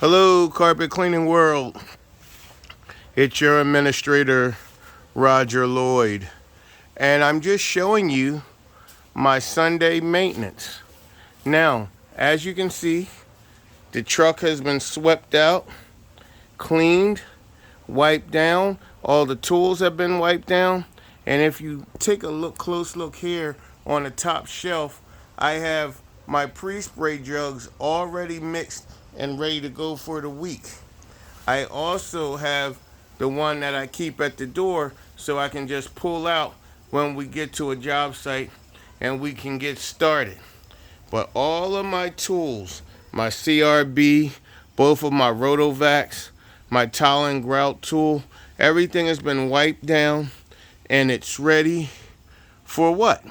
Hello, carpet cleaning world. It's your administrator, Roger Lloyd, and I'm just showing you my Sunday maintenance. Now, as you can see, the truck has been swept out, cleaned, wiped down. All the tools have been wiped down. And if you take a close look here on the top shelf, I have my pre-spray jugs already mixed and ready to go for the week. I also have the one that I keep at the door so I can just pull out when we get to a job site and we can get started. But all of my tools, my CRB, both of my Rotovacs, my towel and grout tool, everything has been wiped down and it's ready for what?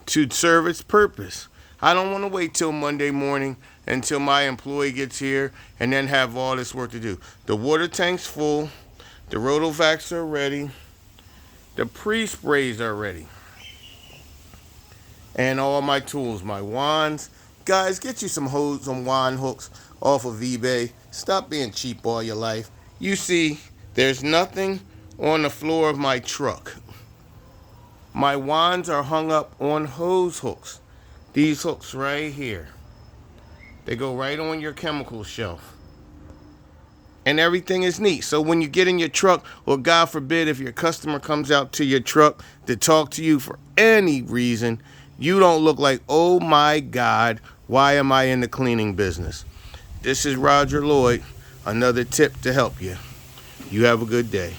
To serve its purpose. I don't want to wait till Monday morning until my employee gets here and then have all this work to do. The water tank's full, the Rotovacs are ready, the pre-sprays are ready, and all my tools, my wands. Guys, get you some wand hooks off of eBay. Stop being cheap all your life. You see, there's nothing on the floor of my truck. My wands are hung up on hose hooks. These hooks right here. They go right on your chemical shelf. And everything is neat. So when you get in your truck, or God forbid, if your customer comes out to your truck to talk to you for any reason, you don't look like, oh my God, why am I in the cleaning business? This is Roger Lloyd, another tip to help you. You have a good day.